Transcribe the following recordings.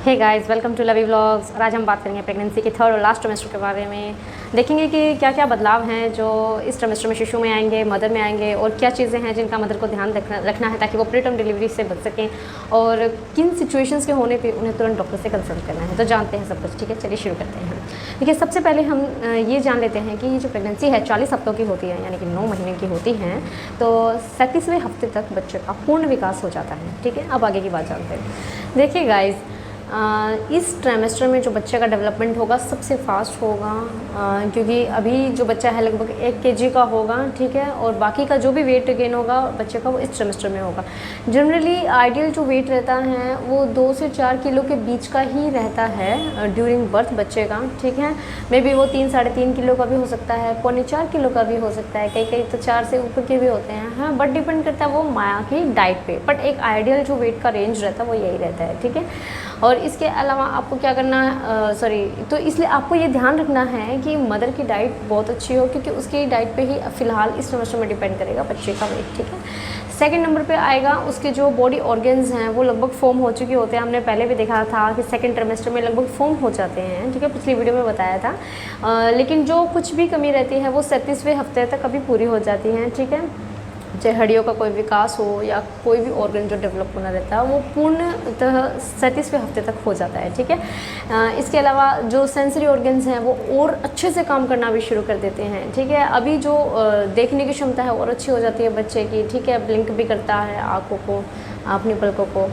Hey guys, welcome to Lovi vlogs. और आज हम बात करेंगे प्रेगनेंसी के थर्ड और लास्ट ट्रायमेस्टर के बारे में। देखेंगे कि क्या क्या बदलाव हैं जो इस ट्रायमेस्टर में शिशु में आएंगे, मदर में आएंगे, और क्या चीज़ें हैं जिनका मदर को ध्यान रखना है ताकि वो प्रीटर्म डिलीवरी से बच सकें, और किन सिचुएशंस के होने पे उन्हें तुरंत डॉक्टर से कंसल्ट करना है। तो जानते हैं सब कुछ। ठीक है, चलिए शुरू करते हैं। देखिए, सबसे पहले हम ये जान लेते हैं कि ये जो प्रेगनेंसी है 40 हफ्तों की होती है, यानी कि 9 महीने की होती हैं। तो 37वें हफ्ते तक बच्चे का पूर्ण विकास हो जाता है। ठीक है, अब आगे की बात जानते हैं। देखिए गाइज, इस ट्रायमेस्टर में जो बच्चे का डेवलपमेंट होगा सबसे फास्ट होगा, क्योंकि अभी जो बच्चा है लगभग 1 kg का होगा। ठीक है, और बाकी का जो भी वेट गेन होगा बच्चे का वो इस ट्रायमेस्टर में होगा। जनरली आइडियल जो वेट रहता है वो 2 से 4 किलो के बीच का ही रहता है ड्यूरिंग बर्थ बच्चे का। ठीक है, मे बी वो 3-3.5 किलो का भी हो सकता है, 3.25 किलो का भी हो सकता है, कई कई तो 4 से ऊपर के भी होते हैं। हाँ, बट डिपेंड करता है वो माँ की डाइट पे। बट एक आइडियल जो वेट का रेंज रहता है वो यही रहता है। ठीक है, और इसके अलावा आपको क्या करना है, तो इसलिए आपको ये ध्यान रखना है कि मदर की डाइट बहुत अच्छी हो, क्योंकि उसकी डाइट पे ही फ़िलहाल इस ट्रायमेस्टर में डिपेंड करेगा बच्चे का वेट। ठीक है, सेकंड नंबर पे आएगा उसके जो बॉडी ऑर्गन्स हैं वो लगभग फॉर्म हो चुके होते हैं। हमने पहले भी देखा था कि सेकंड ट्रायमेस्टर में लगभग फॉर्म हो जाते हैं। ठीक है, पिछली वीडियो में बताया था। लेकिन जो कुछ भी कमी रहती है वो 37वें हफ्ते तक अभी पूरी हो जाती हैं। ठीक है, चाहे हड्डियों का कोई विकास हो या कोई भी ऑर्गन जो डेवलप होना रहता है वो पूर्णतः 37वें हफ्ते तक हो जाता है। ठीक है, इसके अलावा जो सेंसरी ऑर्गन्स हैं वो और अच्छे से काम करना भी शुरू कर देते हैं। ठीक है, अभी जो देखने की क्षमता है और अच्छी हो जाती है बच्चे की। ठीक है, ब्लिंक भी करता है आँखों को, अपनी पलकों को।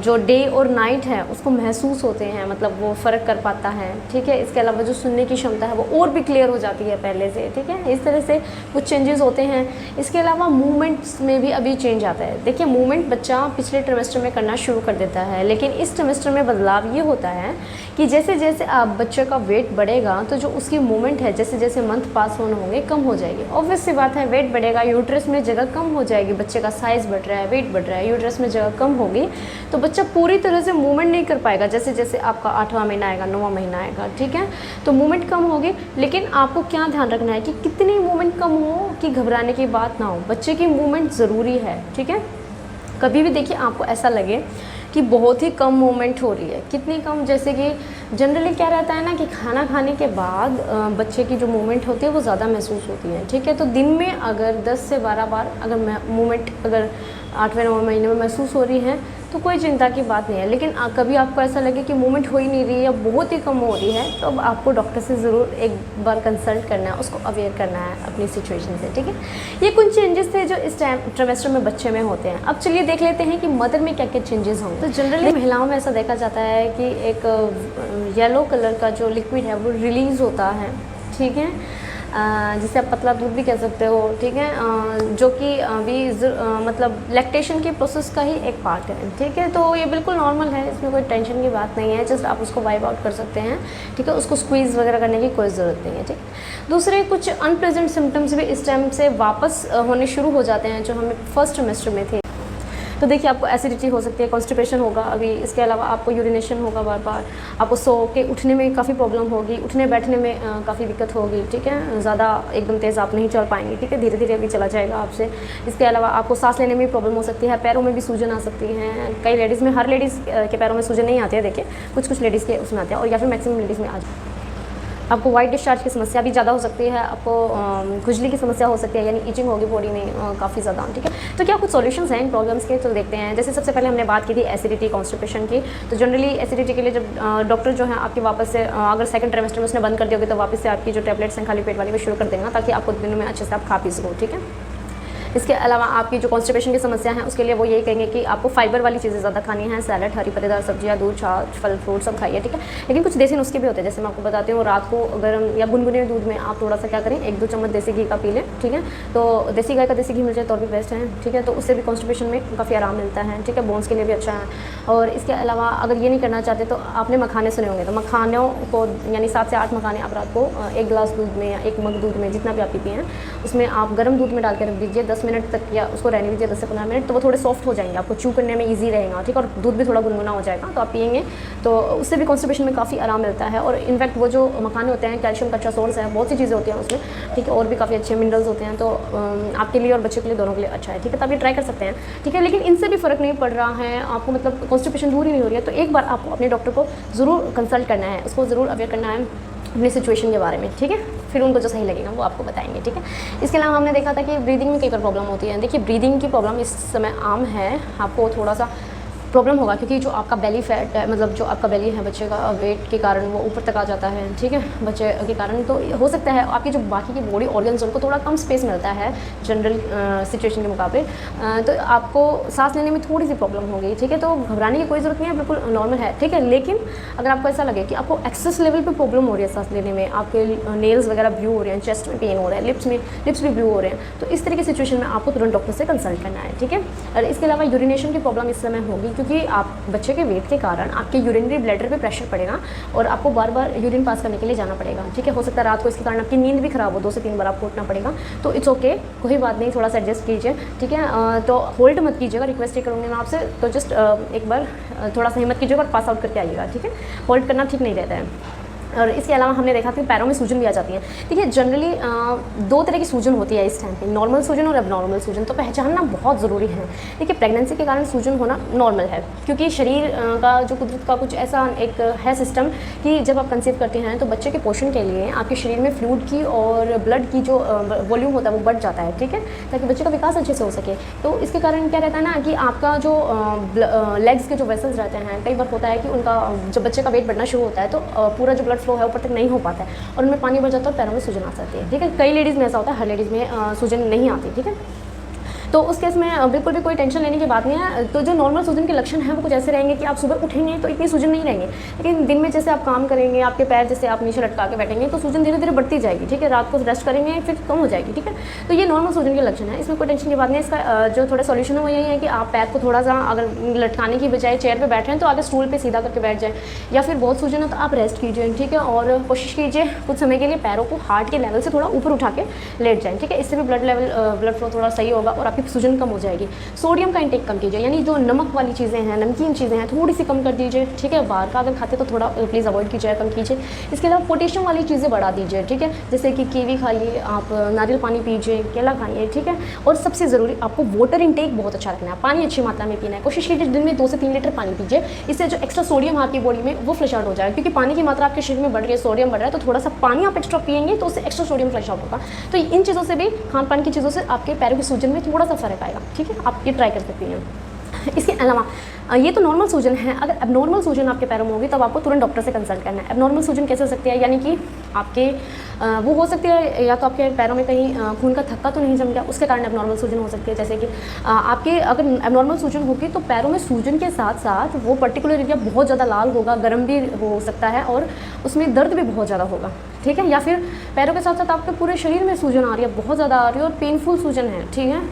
जो डे और नाइट है उसको महसूस होते हैं, मतलब वो फ़र्क कर पाता है। ठीक है, इसके अलावा जो सुनने की क्षमता है वो और भी क्लियर हो जाती है पहले से। ठीक है, इस तरह से कुछ चेंजेस होते हैं। इसके अलावा मूवमेंट्स में भी अभी चेंज आता है। देखिए, मूवमेंट बच्चा पिछले ट्रायमेस्टर में करना शुरू कर देता है, लेकिन इस ट्रायमेस्टर में बदलाव ये होता है कि जैसे जैसे आप बच्चे का वेट बढ़ेगा तो जो उसकी मूवमेंट है जैसे जैसे मंथ पास होने होंगे कम हो जाएगी। ऑब्वियस सी बात है, वेट बढ़ेगा, यूट्रस में जगह कम हो जाएगी, बच्चे का साइज़ बढ़ रहा है, वेट बढ़ रहा है, यूट्रस में जगह कम होगी तो बच्चा पूरी तरह से मूवमेंट नहीं कर पाएगा। जैसे जैसे आपका 8वां महीना आएगा, 9वां महीना आएगा। ठीक है, तो मूवमेंट कम होगी। लेकिन आपको क्या ध्यान रखना है कि कितनी मूवमेंट कम हो कि घबराने की बात ना हो। बच्चे की मूवमेंट ज़रूरी है। ठीक है, कभी भी देखिए आपको ऐसा लगे कि बहुत ही कम मूवमेंट हो रही है, कितनी कम, जैसे कि जनरली क्या रहता है ना कि खाना खाने के बाद बच्चे की जो मूवमेंट होती है वो ज़्यादा महसूस होती है। ठीक है, तो दिन में अगर 10 से 12 बार अगर मूवमेंट अगर 8वें-9वें महीने में महसूस हो रही है तो कोई चिंता की बात नहीं है। लेकिन कभी आपको ऐसा लगे कि मूवमेंट हो ही नहीं रही है या बहुत ही कम हो रही है तो अब आपको डॉक्टर से ज़रूर एक बार कंसल्ट करना है, उसको अवेयर करना है अपनी सिचुएशन से। ठीक है, ये कुछ चेंजेस थे जो इस ट्रायमेस्टर में बच्चे में होते हैं। अब चलिए देख लेते हैं कि मदर में क्या क्या चेंजेस होंगे। तो जनरली महिलाओं में ऐसा देखा जाता है कि एक येलो कलर का जो लिक्विड है वो रिलीज़ होता है। ठीक है, जिसे आप पतला दूध भी कह सकते हो। ठीक है, जो कि अभी मतलब लैक्टेशन की प्रोसेस का ही एक पार्ट है। ठीक है, तो ये बिल्कुल नॉर्मल है, इसमें कोई टेंशन की बात नहीं है। जस्ट आप उसको वाइप आउट कर सकते हैं। ठीक है, उसको स्क्वीज़ वगैरह करने की कोई ज़रूरत नहीं है। ठीक, दूसरे कुछ अनप्लेजेंट सिम्टम्स भी इस टाइम से वापस होने शुरू हो जाते हैं जो हमें फर्स्ट ट्रायमेस्टर में थे। तो देखिए, आपको एसिडिटी हो सकती है, कॉन्स्टिपेशन होगा अभी। इसके अलावा आपको यूरिनेशन होगा बार बार, आपको सो के उठने में काफ़ी प्रॉब्लम होगी, उठने बैठने में काफ़ी दिक्कत होगी। ठीक है, ज़्यादा एकदम तेज़ आप नहीं चल पाएंगे। ठीक है, धीरे धीरे अभी चला जाएगा आपसे। इसके अलावा आपको सांस लेने में भी प्रॉब्लम हो सकती है, पैरों में भी सूजन आ सकती है। कई लेडीज़ में, हर लेडीज़ के पैरों में सूजन नहीं आती है, देखिए कुछ लेडीज़ के उसमें आते हैं, और या फिर मैक्सिमम लेडीज़ में आ जाए। आपको वाइट डिस्चार्ज की समस्या भी ज़्यादा हो सकती है, आपको खुजली की समस्या हो सकती है, यानी ईचिंग होगी बॉडी में काफ़ी ज़्यादा। ठीक है, तो क्या कुछ सॉल्यूशंस हैं इन प्रॉब्लम्स के, तो देखते हैं। जैसे सबसे पहले हमने बात की थी एसिडिटी, कॉन्स्टिपेशन की। तो जनरली एसिडिटी के लिए जब डॉक्टर जो है आपकी वापस से अगर सेकंड ट्रायमेस्टर में उसने बंद कर दी होगी तो वापस से आपकी जो टैबलेट्स हैं खाली पेट वाली वो शुरू कर देगा, ताकि आपको दिन में अच्छे से आप खा पी सको। ठीक है, इसके अलावा आपकी जो कॉन्स्टिपेशन की समस्या है उसके लिए वो यही कहेंगे कि आपको फाइबर वाली चीज़ें ज़्यादा खानी है, सैलड, हरी पत्तेदार सब्जियाँ, दूध, छाछ, फल फ्रूट सब खाइए। ठीक है, लेकिन कुछ देसी नुस्खे भी होते हैं, जैसे मैं आपको बताती हूँ, रात को गर्म या गुनगुने दूध में आप थोड़ा सा क्या करें, 1-2 चम्मच देसी घी का पी लें। ठीक है, तो देसी गाय का देसी घी मिल जाए तो और भी बेस्ट है। ठीक है, तो उससे भी कॉन्स्टिपेशन में काफ़ी आराम मिलता है। ठीक है, बोन्स के लिए भी अच्छा है। और इसके अलावा अगर ये नहीं करना चाहते तो आपने मखाने सुने होंगे, तो मखानों को यानी 7 से 8 मखाने आप रात को 1 गिलास दूध में या 1 मग दूध में, जितना भी आप पीती हैं, उसमें आप गर्म दूध में डाल के रख दीजिए 10 10 मिनट तक या उसको रहने दीजिए 10 से 15 मिनट, तो वो थोड़े सॉफ्ट हो जाएंगे, आपको चू करने में ईजी रहेगा, ठीक है। और दूध भी थोड़ा गुनगुना हो जाएगा तो आप पिएंगे तो उससे भी कॉन्स्टिपेशन में काफ़ी आराम मिलता है। और इनफैक्ट वो जो मखाने होते हैं कैल्शियम का अच्छा सोर्स है, बहुत सी चीज़ें होती हैं उसमें, ठीक है, और भी काफ़ी अच्छे मिनरल्स होते हैं, तो आपके लिए और बच्चे के लिए दोनों के लिए अच्छा है, ठीक है। तो आप ये ट्राई कर सकते हैं, ठीक है। लेकिन इनसे भी फ़र्क नहीं पड़ रहा है आपको, मतलब कॉन्स्टिपेशन दूर ही नहीं हो रही है, तो एक बार आपको अपने डॉक्टर को ज़रूर कंसल्ट करना है, उसको ज़रूर अवेयर करना है अपनी सिचुएशन के बारे में, ठीक है। फिर उनको जो सही लगेगा वो आपको बताएंगे, ठीक है। इसके अलावा हमने देखा था कि ब्रीदिंग में कई बार प्रॉब्लम होती है। देखिए ब्रीदिंग की प्रॉब्लम इस समय आम है, आपको थोड़ा सा प्रॉब्लम होगा क्योंकि जो आपका बेली फैट है, मतलब जो आपका बेली है बच्चे का, वेट के कारण वो ऊपर तक आ जाता है, ठीक है, बच्चे के कारण। तो हो सकता है आपकी जो बाकी की बॉडी ऑर्गन्स उनको थोड़ा कम स्पेस मिलता है जनरल सिचुएशन के मुकाबले, तो आपको सांस लेने में थोड़ी सी प्रॉब्लम होगी, ठीक है। तो घबराने की कोई ज़रूरत नहीं है, बिल्कुल नॉर्मल है, ठीक है। लेकिन अगर आपको ऐसा लगे कि आपको एक्सेस लेवल पर प्रॉब्लम हो रही है सांस लेने में, आपके नेल्स वगैरह ब्लू हो रहे हैं, चेस्ट में पेन हो रहा है, लिप्स भी ब्लू हो रहे हैं, तो इस तरह की सिचुएशन में आपको तुरंत डॉक्टर से कंसल्ट करना है, ठीक है। और इसके अलावा यूरिनेशन की प्रॉब्लम इस समय होगी क्योंकि आप बच्चे के वेट के कारण आपके यूरिनरी ब्लैडर पे प्रेशर पड़ेगा और आपको बार बार यूरिन पास करने के लिए जाना पड़ेगा, ठीक है। हो सकता है रात को इसके कारण आपकी नींद भी खराब हो, 2 से 3 बार आपको उठना पड़ेगा, तो इट्स ओके, कोई बात नहीं, थोड़ा सा एडजस्ट कीजिए, ठीक है। तो होल्ड मत कीजिएगा, रिक्वेस्ट ही करूँगी मैं आपसे, तो जस्ट एक बार थोड़ा सा हिम्मत कीजिएगा और पास आउट करके आइएगा, ठीक है। होल्ड करना ठीक नहीं रहता है। और इसके अलावा हमने देखा कि पैरों में सूजन भी आ जाती है। देखिए जनरली 2 तरह की सूजन होती है इस टाइम पे, नॉर्मल सूजन और एबनॉर्मल सूजन, तो पहचानना बहुत ज़रूरी है। देखिए प्रेगनेंसी के कारण सूजन होना नॉर्मल है क्योंकि शरीर का जो कुदरत का कुछ ऐसा एक है सिस्टम कि जब आप कंसीव करते हैं तो बच्चे के पोषण के लिए आपके शरीर में फ्लूइड की और ब्लड की जो वॉल्यूम होता है वो बढ़ जाता है, ठीक है, ताकि बच्चे का विकास अच्छे से हो सके। तो इसके कारण क्या रहता है ना कि आपका जो लेग्स के जो वेसल्स रहते हैं, कई बार होता है कि उनका जब बच्चे का वेट बढ़ना शुरू होता है तो पूरा जो ब्लड फ्लो है ऊपर तक नहीं हो पाता है और उनमें पानी भर जाता है और पैरों में सूजन आ जाती है, ठीक है। कई लेडीज़ में ऐसा होता है, हर लेडीज़ में सूजन नहीं आती, ठीक है। तो उस केस में बिल्कुल भी कोई टेंशन लेने की बात नहीं है। तो जो नॉर्मल सूजन के लक्षण हैं वो कुछ ऐसे रहेंगे कि आप सुबह उठेंगे तो इतनी सूजन नहीं रहेंगे, लेकिन दिन में जैसे आप काम करेंगे, आपके पैर जैसे आप नीचे लटका के बैठेंगे तो सूजन धीरे धीरे बढ़ती जाएगी, ठीक है। रात को रेस्ट करेंगे फिर कम हो जाएगी, ठीक है। तो ये नॉर्मल सूजन के लक्षण है, इसमें कोई टेंशन की बात नहीं है। इसका जो थोड़ा सॉल्यूशन है वो यही है कि आप पैर को थोड़ा सा अगर लटकाने की बजाय चेयर पर बैठ रहे हैं तो आगे स्टूल पर सीधा करके बैठ जाए, या फिर बहुत सूजन है तो आप रेस्ट कीजिए, ठीक है। और कोशिश कीजिए कुछ समय के लिए पैरों को हार्ट के लेवल से थोड़ा ऊपर उठा के लेट जाएँ, ठीक है। इससे भी ब्लड फ्लो थोड़ा सही होगा और आपकी सूजन कम हो जाएगी। सोडियम का इंटेक कम कीजिए, यानी जो नमक वाली चीज़ें हैं, नमकीन चीज़ें हैं, थोड़ी सी कम कर दीजिए, ठीक है। बाहर का अगर खाते तो थोड़ा प्लीज़ अवॉइड कीजिए, कम कीजिए। इसके अलावा पोटेशियम वाली चीज़ें बढ़ा दीजिए, ठीक है, जैसे कि कीवी खाइए, आप नारियल पानी पीजिए, केला खाइए, ठीक है। और सबसे ज़रूरी आपको वाटर इंटेक बहुत अच्छा रखना है, पानी अच्छी मात्रा में पीना है। कोशिश कीजिए दिन में 2 से 3 लीटर पानी पीजिए, इससे जो एक्स्ट्रा सोडियम आपकी बॉडी में वो फ्लश आउट हो जाएगा, क्योंकि पानी की मात्रा आपके शरीर में बढ़ रही है, सोडियम बढ़ रहा है, तो थोड़ा सा पानी आप एक्स्ट्रा पिएंगे तो उससे एक्स्ट्रा सोडियम फ्लश आउट होगा। तो इन चीज़ों से भी, खान पान की चीज़ों से आपके पैरों की सूजन में थोड़ा सा फ़र्क आएगा, ठीक है। आप ये ट्राई कर सकती हैं। इसके अलावा ये तो नॉर्मल सूजन है, अगर एबनॉर्मल सूजन आपके पैरों में होगी तब आपको तुरंत डॉक्टर से कंसल्ट करना है। एबनॉर्मल सूजन कैसे हो सकती है, यानी कि आपके वो हो सकती है या तो आपके पैरों में कहीं खून का थक्का तो नहीं जम गया, उसके कारण एबनॉर्मल सूजन हो सकती है। जैसे कि आपके अगर एबनॉर्मल सूजन होगी तो पैरों में सूजन के साथ साथ वो पर्टिकुलर एरिया बहुत ज़्यादा लाल होगा, गर्म भी हो सकता है और उसमें दर्द भी बहुत ज़्यादा होगा, ठीक है। या फिर पैरों के साथ साथ आपके पूरे शरीर में सूजन आ रही है, बहुत ज़्यादा आ रही है और पेनफुल सूजन है, ठीक है,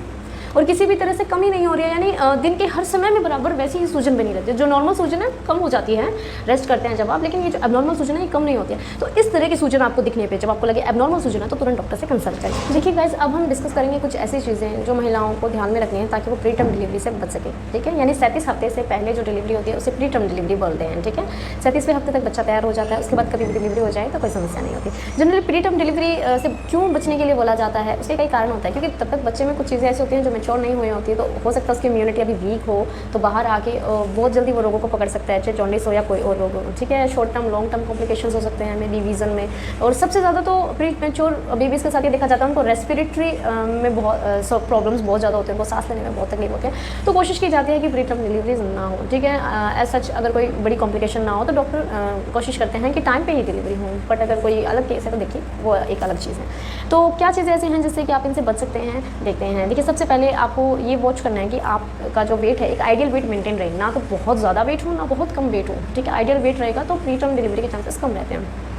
और किसी भी तरह से कमी नहीं हो रही है, यानी दिन के हर समय में बराबर वैसी ही सूजन बनी रहती है। जो नॉर्मल सूजन है कम हो जाती है, रेस्ट करते हैं जब आप, लेकिन ये जो एबनॉर्मल सूजन है ये कम नहीं होती है। तो इस तरह की सूजन आपको दिखने पे जब आपको लगे एबनॉर्मल सूजन है तो तुरंत डॉक्टर से कंसल्ट करें। देखिए गाइस, अब हम डिस्कस करेंगे कुछ ऐसी चीज़ें जो महिलाओं को ध्यान में रखनी है ताकि वो प्री टर्म डिलीवरी से बच सके, ठीक है। यानी 37 हफ्ते से पहले जो डिलीवरी होती है उसे प्री टर्म डिलीवरी बोलते हैं, ठीक है। 37वें हफ्ते तक बच्चा तैयार हो जाता है, उसके बाद कभी भी डिलीवरी हो जाए तो कोई समस्या नहीं होती। जनरली प्री टर्म डिलीवरी से क्यों बचने के लिए बोला जाता है, उसके कई कारण होता है, क्योंकि तब तक बच्चे में कुछ चीज़ें ऐसी होती हैं जो मैच्योर नहीं हुई होती है, तो हो सकता है उसकी इम्यूनिटी अभी वीक हो, तो बाहर आके बहुत जल्दी वो रोगों को पकड़ सकता है, चाहे जॉन्डिस हो या कोई और रोग हो, ठीक है। Short term long term complications हो सकते हैं हमें विजन में, और सबसे ज़्यादा तो प्री मैच्योर बेबीज़ के साथ ये देखा जाता है उनको रेस्पिरेटरी में बहुत प्रॉब्लम्स बहुत ज़्यादा होते हैं, उनको सांस लेने में बहुत तकलीफ होती है। तो कोशिश की जाती है कि प्री टर्म डिलीवरीज ना हो, ठीक है। एज सच अगर कोई बड़ी कॉम्प्लिकेशन ना हो तो डॉक्टर कोशिश करते हैं कि टाइम पे ही डिलीवरी हो, बट अगर कोई अलग केस है तो देखिए वो एक अलग चीज़ है। तो क्या चीज़ें ऐसी हैं जिससे कि आप इनसे बच सकते हैं, देखते हैं। देखिए सबसे पहले आपको ये वॉच करना है कि आपका जो वेट है एक आइडियल वेट मेंटेन रहे, ना तो बहुत ज़्यादा वेट हो ना बहुत कम वेट हो, ठीक है। आइडियल वेट रहेगा तो प्री टर्म डिलीवरी के चांसेस कम रहते हैं।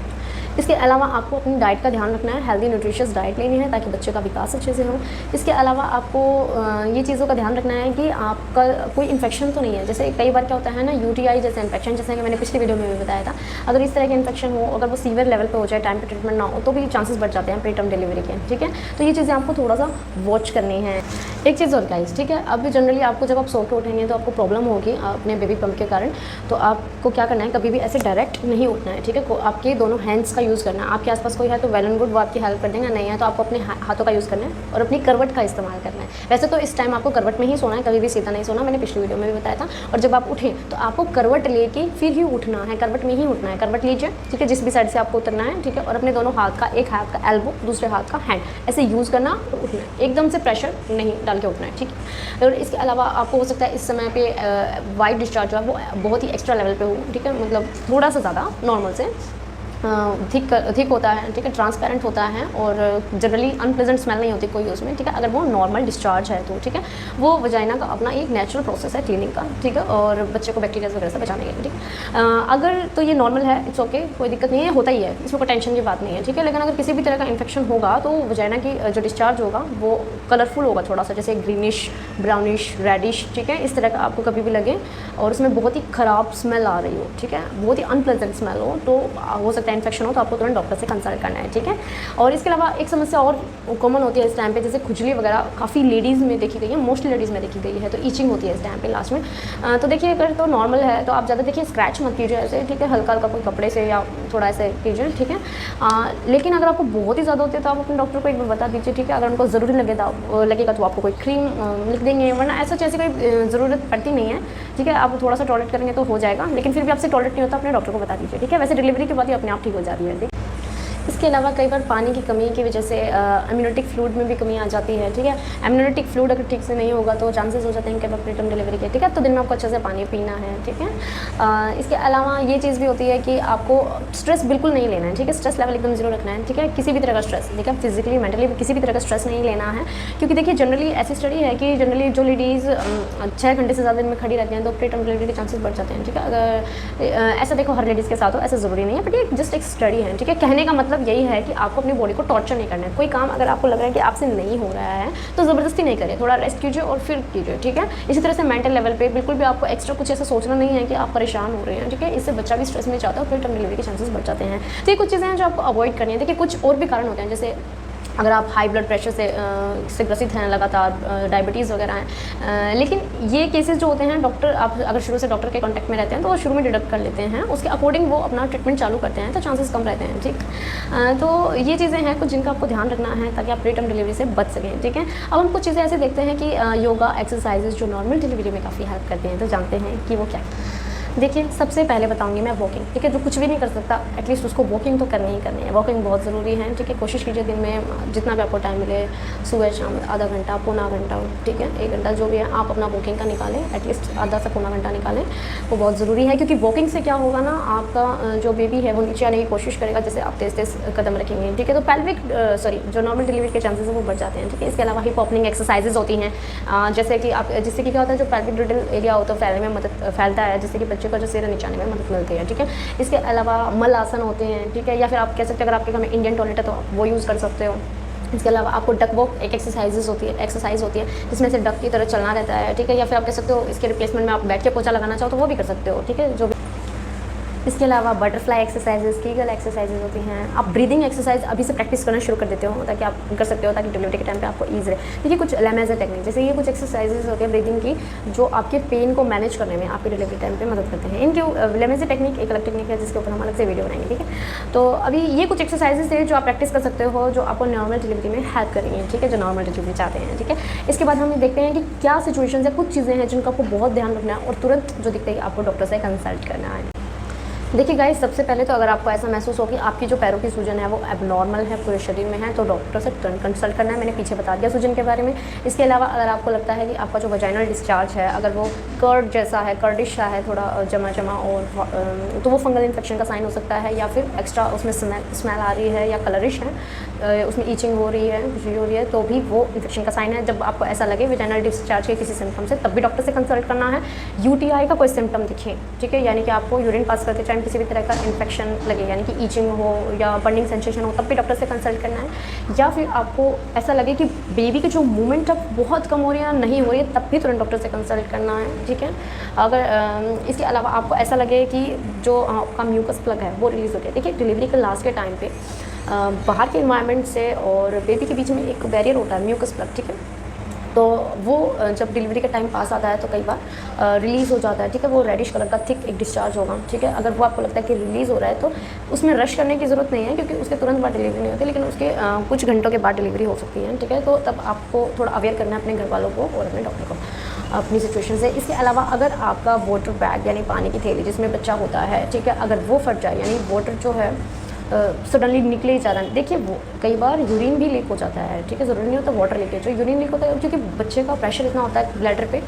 इसके अलावा आपको अपनी डाइट का ध्यान रखना है, हेल्दी न्यूट्रिशियस डाइट लेनी है ताकि बच्चे का विकास अच्छे से हो। इसके अलावा आपको ये चीज़ों का ध्यान रखना है कि आपका कोई इन्फेक्शन तो नहीं है। जैसे कई बार क्या होता है ना, यूटीआई जैसे इन्फेक्शन, जैसे कि मैंने पिछली वीडियो में भी बताया था, अगर इस तरह के इन्फेक्शन हो, अगर वो सीवियर लेवल पे हो जाए, टाइम पे ट्रीटमेंट ना हो, तो भी चांसेस बढ़ जाते हैं प्रीटर्म डिलीवरी के। ठीक है, तो ये चीज़ें आपको थोड़ा सा वॉच करनी है। एक चीज़ और गाइस, ठीक है, अब जनरली आपको जब आप सो के उठेंगे तो आपको प्रॉब्लम होगी अपने बेबी पम्प के कारण, तो आपको क्या करना है, कभी भी ऐसे डायरेक्ट नहीं उठना है। ठीक है, आपके दोनों हैंड्स का यूज़ करना है। आपके आसपास कोई है तो वेल एंड गुड, वो आपकी हेल्प कर देंगे, नहीं है तो आपको अपने हाथों का यूज़ करना है और अपनी करवट का इस्तेमाल करना है। वैसे तो इस टाइम आपको करवट में ही सोना है, कभी भी सीधा नहीं सोना, मैंने पिछली वीडियो में भी बताया था। और जब आप उठें तो आपको करवट लेके फिर ही उठना है, करवट में ही उठना है। करवट लीजिए, ठीक है, जिस भी साइड से आपको उतरना है, ठीक है, और अपने दोनों हाथ का, एक हाथ का एल्बो, दूसरे हाथ का हैंड, ऐसे यूज़ करना और उठना है। एकदम से प्रेशर नहीं डाल के उठना है। ठीक है, और इसके अलावा आपको हो सकता है इस समय पे वाइट डिस्चार्ज जो है वो बहुत ही एक्स्ट्रा लेवल पे हो। ठीक है, मतलब थोड़ा सा ज़्यादा नॉर्मल से थिक होता है। ठीक है, ट्रांसपेरेंट होता है और जनरली अनप्लेजेंट स्मेल नहीं होती कोई उसमें। ठीक है, अगर वो नॉर्मल डिस्चार्ज है तो ठीक है, वो वजाइना का अपना एक नेचुरल प्रोसेस है क्लीनिंग का। ठीक है, और बच्चे को बैक्टीरिया वगैरह से बचाने के लिए। ठीक है, अगर तो ये नॉर्मल है, इट्स ओके, कोई दिक्कत नहीं है, होता ही है, इसमें कोई टेंशन की बात नहीं है। ठीक है, लेकिन अगर किसी भी तरह का इन्फेक्शन होगा तो वजाइना की जो डिस्चार्ज होगा वो कलरफुल होगा थोड़ा सा, जैसे ग्रीनिश, ब्राउनिश, रेडिश। ठीक है, इस तरह का आपको कभी भी लगे और उसमें बहुत ही ख़राब स्मेल आ रही हो, ठीक है, बहुत ही अनप्लेजेंट स्मेल हो, तो हो सकता है इन्फेक्शन हो, तो आपको तुरंत डॉक्टर से कंसल्ट करना है। ठीक है, और इसके अलावा एक समस्या और कॉमन होती है इस टाइम पे, जैसे खुजली वगैरह काफ़ी लेडीज़ में देखी गई है, मोस्टली लेडीज़ में देखी गई है, तो ईचिंग होती है इस टाइम पे लास्ट में। तो देखिए, अगर तो नॉर्मल है तो आप ज़्यादा देखिए स्क्रैच मत कीजिए ऐसे। ठीक है, हल्का हल्का कोई कपड़े से या थोड़ा ऐसे कीजिए। ठीक है, लेकिन अगर आपको बहुत ही ज़्यादा होती है तो आप अपने डॉक्टर को एक बार बता दीजिए। ठीक है, अगर उनको ज़रूरी लगेगा तो आपको कोई क्रीम लिख देंगे, वरना ऐसा ऐसी कोई ज़रूरत पड़ती नहीं है। ठीक है, आप थोड़ा सा टॉयलेट करेंगे तो हो जाएगा, लेकिन फिर भी आपसे टॉयलेट नहीं होता, अपने डॉक्टर को बता दीजिए। ठीक है, वैसे डिलीवरी के बाद ही अपने आप ठीक हो जाती है। इसके अलावा कई बार पानी की कमी की वजह से एम्नियोटिक फ्लूइड में भी कमी आ जाती है। ठीक है, एम्नियोटिक फ्लूइड अगर ठीक से नहीं होगा तो चांसेस हो जाते हैं कि प्रीटर्म डिलीवरी के। ठीक है, तो दिन में आपको अच्छे से पानी पीना है। ठीक है, इसके अलावा ये चीज़ भी होती है कि आपको स्ट्रेस बिल्कुल नहीं लेना है। ठीक है, स्ट्रेस लेवल एकदम जीरो रखना है। ठीक है, किसी भी तरह का स्ट्रेस, ठीक है, फिजिकली मेंटली किसी भी तरह का स्ट्रेस नहीं लेना है, क्योंकि देखिए जनरली ऐसी स्टडी है कि जनरली जो लेडीज़ 6 घंटे से ज़्यादा दिन में खड़ी रहती हैं तो प्रीटर्म डिलीवरी के चांसेस बढ़ जाते हैं। ठीक है, अगर ऐसा देखो हर लेडीज़ के साथ हो, ऐसा ज़रूरी नहीं है, बट ये जस्ट एक स्टडी है। ठीक है, कहने का मतलब यही है कि आपको अपनी बॉडी को टॉर्चर नहीं करना है। कोई काम अगर आपको लग रहा है कि आपसे नहीं हो रहा है तो ज़बरदस्ती नहीं करिए, थोड़ा रेस्ट कीजिए और फिर कीजिए। ठीक है, इसी तरह से मेंटल लेवल पे बिल्कुल भी आपको एक्स्ट्रा कुछ ऐसा सोचना नहीं है कि आप परेशान हो रहे हैं। ठीक है, इससे बच्चा भी स्ट्रेस में जाता है और प्रीटर्म डिलीवरी के चांसेस बढ़ जाते हैं। तो ये कुछ चीज़ें हैं जो आपको अवॉइड करनी है। देखिए, कुछ और भी कारण होते हैं, जैसे अगर आप हाई ब्लड प्रेशर से ग्रसित हैं लगातार, डायबिटीज़ वगैरह हैं, लेकिन ये केसेस जो होते हैं डॉक्टर, आप अगर शुरू से डॉक्टर के कांटेक्ट में रहते हैं तो वो शुरू में डिडक्ट कर लेते हैं, उसके अकॉर्डिंग वो अपना ट्रीटमेंट चालू करते हैं, तो चांसेस कम रहते हैं। ठीक, तो ये चीज़ें हैं कुछ जिनका आपको ध्यान रखना है ताकि आप प्रीटर्म डिलीवरी से बच सकें। ठीक है, अब हम कुछ चीज़ें ऐसे देखते हैं कि योगा एक्सरसाइजेज जो नॉर्मल डिलीवरी में काफ़ी हेल्प करते हैं, तो जानते हैं कि वो क्या है। देखिए, सबसे पहले बताऊंगी मैं वॉकिंग। ठीक है, जो कुछ भी नहीं कर सकता एटलीस्ट उसको वॉकिंग तो करनी ही करनी है। वॉकिंग बहुत ज़रूरी है। ठीक है, कोशिश कीजिए दिन में जितना भी आपको टाइम मिले, सुबह शाम आधा घंटा, पौना घंटा, ठीक है, 1 घंटा, जो भी है आप अपना वॉकिंग का निकालें, एटलीस्ट आधा से पौना घंटा निकालें, वो बहुत ज़रूरी है। क्योंकि वॉकिंग से क्या होगा ना, आपका जो बेबी है वो नीचे आने की कोशिश करेगा, जैसे आप तेज़ तेज़ कदम रखेंगे। ठीक है, तो पैल्विक जो नॉर्मल डिलीवरी के चांसेस है वो बढ़ जाते हैं। ठीक है, इसके अलावा हिप ओपनिंग एक्सरसाइजेज होती हैं, जैसे कि आप, जिससे कि क्या होता है, जो पैल्विक ड्रिडल एरिया होता है फैलने में मदद फैलता है, जिससे कि बच्चे का जो सिर नीचे आने में मदद मिलती है। ठीक है, इसके अलावा मल आसन होते हैं। ठीक है, या फिर आप कह सकते हैं अगर आपके घर में इंडियन टॉयलेट है तो आप वो यूज़ कर सकते हो। इसके अलावा आपको डक वॉक एक एक्सरसाइज होती है जिसमें से डक की तरह चलना रहता है। ठीक है, या फिर आप कह सकते हो इसके रिप्लेसमेंट में आप बैठ के पोछा लगाना चाहो तो वो भी कर सकते हो। ठीक है, जो इसके अलावा बटरफ्लाई एक्सरसाइजेज, कीगल एक्सरसाइजेज होती हैं। आप ब्रीदिंग एक्सरसाइज अभी से प्रैक्टिस करना शुरू कर देते हो ताकि आप कर सकते हो, ताकि डिलीवरी के टाइम पे आपको ईज रहे। देखिए, कुछ लेमेज़र टेक्निक, जैसे ये कुछ एक्सरसाइजेज होती है ब्रीदिंग की, जो आपके पेन को मैनेज करने में आपके डिलीवरी टाइम पे मदद करते हैं। इनके लेमेज़र टेक्निक एक अलग टेक्निक है जिसके ऊपर हम अलग से वीडियो बनाएंगे। ठीक है, तो अभी ये कुछ एक्सरसाइजेज है जो आप प्रैक्टिस कर सकते हो, जो आपको नॉर्मल डिलीवरी में हेल्प करेंगे। ठीक है, जो नॉर्मल डिलीवरी चाहते हैं। ठीक है, इसके बाद हम देखते हैं कि क्या सिचुएशन है, कुछ चीज़ें हैं जिनका आपको बहुत ध्यान रखना है और तुरंत जो दिखते ही आपको डॉक्टर से कंसल्ट करना है। देखिए गाइस, सबसे पहले तो अगर आपको ऐसा महसूस हो कि आपकी जो पैरों की सूजन है वो एबनॉर्मल है, पूरे शरीर में है, तो डॉक्टर से तुरंत कंसल्ट करना है। मैंने पीछे बता दिया सूजन के बारे में। इसके अलावा अगर आपको लगता है कि आपका जो वजाइनल डिस्चार्ज है अगर वो कर्ड जैसा है, कर्डिश सा है, थोड़ा जमा जमा, और तो वो फंगल इन्फेक्शन का साइन हो सकता है, या फिर एक्स्ट्रा उसमें स्मेल आ रही है या कलरिश है, उसमें ईचिंग हो रही है, खुजली हो रही है, तो भी वो इन्फेक्शन का साइन है। जब आपको ऐसा लगे वेजाइनल डिस्चार्ज के किसी सिम्टम से, तब भी डॉक्टर से कंसल्ट करना है। यूटीआई का कोई सिम्टम दिखे, ठीक है, यानी कि आपको यूरिन पास करते टाइम किसी भी तरह का इन्फेक्शन लगे, यानी कि ईचिंग हो या बर्निंग सेंसेशन हो, तब भी डॉक्टर से कंसल्ट करना है। या फिर आपको ऐसा लगे कि बेबी की जो मूवमेंट अब बहुत कम हो रही है, नहीं हो रही है, तब भी तुरंत डॉक्टर से कंसल्ट करना है, ठीक है। अगर इसके अलावा आपको ऐसा लगे कि जो आपका म्यूकस प्लग है वो रिलीज़ हो गया, देखिए डिलीवरी के लास्ट के टाइम पे बाहर के इन्वायरमेंट से और बेबी के बीच में एक बैरियर होता है, म्यूकस प्लग, ठीक है। तो वो जब डिलीवरी का टाइम पास आता है तो कई बार रिलीज़ हो जाता है, ठीक है। वो रेडिश कलर का थिक एक डिस्चार्ज होगा, ठीक है। अगर वो आपको लगता है कि रिलीज़ हो रहा है तो उसमें रश करने की ज़रूरत नहीं है, क्योंकि उसके तुरंत बाद डिलीवरी नहीं होती, लेकिन उसके कुछ घंटों के बाद डिलीवरी हो सकती है, ठीक है। तो तब आपको थोड़ा अवेयर करना है अपने घर वालों को और अपने डॉक्टर को अपनी सिचुएशन से। इसके अलावा अगर आपका वाटर बैग यानी पानी की थैली जिसमें बच्चा होता है, ठीक है, अगर वो फट जाए, यानी वाटर जो है सडनली निकले ही जा रहा है, देखिए वो कई बार यूरिन भी लीक हो जाता है, ठीक है। ज़रूरी नहीं होता वाटर लीकेज, जो यूरिन लीक होता है क्योंकि बच्चे का प्रेशर इतना होता है ब्लैडर पे,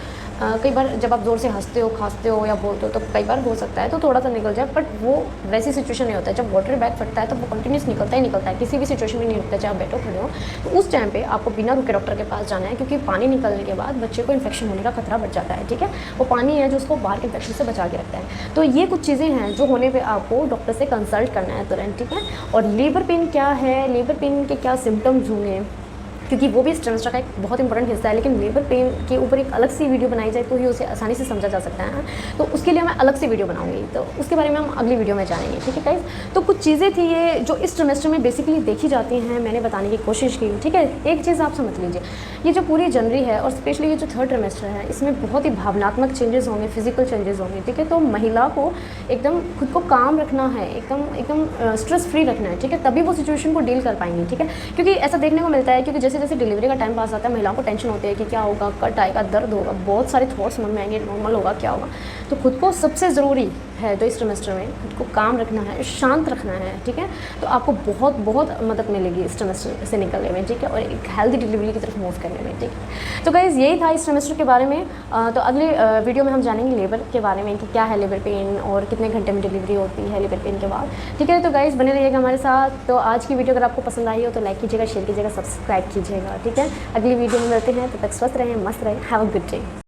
कई बार जब आप ज़ोर से हंसते हो, खांसते हो या बोलते हो तो कई बार हो सकता है तो थोड़ा सा निकल जाए, बट वो वैसी सिचुएशन नहीं होता है। जब वाटर बैग फटता है तो वो कंटिन्यूस निकलता ही निकलता है, किसी भी सिचुएशन में नहीं रुकता, चाहे आप बैठो खड़े हो। तो उस टाइम पे आपको बिना रुके डॉक्टर के पास जाना है, क्योंकि पानी निकलने के बाद बच्चे को इन्फेक्शन होने का खतरा बढ़ जाता है, ठीक है। वो पानी है जो उसको बाहर के इन्फेक्शन से बचा के रखता है। तो ये कुछ चीज़ें हैं जो होने पर आपको डॉक्टर से कंसल्ट करना है तुरंत, ठीक है। और लेबर पेन क्या है, लेबर पेन के क्या सिम्टम्स होंगे, क्योंकि वो भी इस ट्रांसफर का एक बहुत इंपॉर्टेंट हिस्सा है, लेकिन लेबर पेन के ऊपर एक अलग सी वीडियो बनाई जाए तो ही उसे आसानी से समझा जा सकता है। तो उसके लिए मैं अलग से वीडियो बनाऊंगी, तो उसके बारे में हम अगली वीडियो में जानेंगे, ठीक है गाइस। तो कुछ चीज़ें थी ये जो इस ट्रिमेस्टर में बेसिकली देखी जाती हैं, मैंने बताने की कोशिश की, ठीक है। एक चीज़ आप समझ लीजिए, ये जो पूरी जनवरी है और स्पेशली ये जो थर्ड ट्रिमेस्टर है, इसमें बहुत ही भावनात्मक चेंजेस होंगे, फिजिकल चेंजेस होंगे, ठीक है। तो महिला को एकदम खुद को काम रखना है, एकदम स्ट्रेस फ्री रखना है, ठीक है, तभी वो सिचुएशन को डील कर पाएंगी, ठीक है। क्योंकि ऐसा देखने को मिलता है, क्योंकि जैसे जैसे डिलीवरी का टाइम पास आता है महिलाओं को टेंशन होती है कि क्या होगा, कट आएगा, दर्द होगा, बहुत सारे थॉट्स मन में आएंगे, नॉर्मल होगा, क्या होगा। तो खुद को सबसे ज़रूरी है जो इस ट्रिमेस्टर में खुद को काम रखना है, शांत रखना है, ठीक है। तो आपको बहुत बहुत मदद मिलेगी इस ट्रिमेस्टर से निकलने में, ठीक है, और एक हेल्दी डिलीवरी की तरफ मूव करने में, ठीक है। तो गाइज़ यही था इस ट्रिमेस्टर के बारे में। तो अगले वीडियो में हम जानेंगे लेबर के बारे में कि क्या है लेबर पेन और कितने घंटे में डिलीवरी होती है लेबर पेन के बाद, ठीक है। तो गाइज़ बने रहिएगा हमारे साथ। तो आज की वीडियो अगर आपको पसंद आई हो तो लाइक कीजिएगा, शेयर कीजिएगा, सब्सक्राइब कीजिएगा, ठीक है। अगली वीडियो में मिलते हैं, तब तक स्वस्थ रहें, मस्त रहें, हैव अ गुड डे।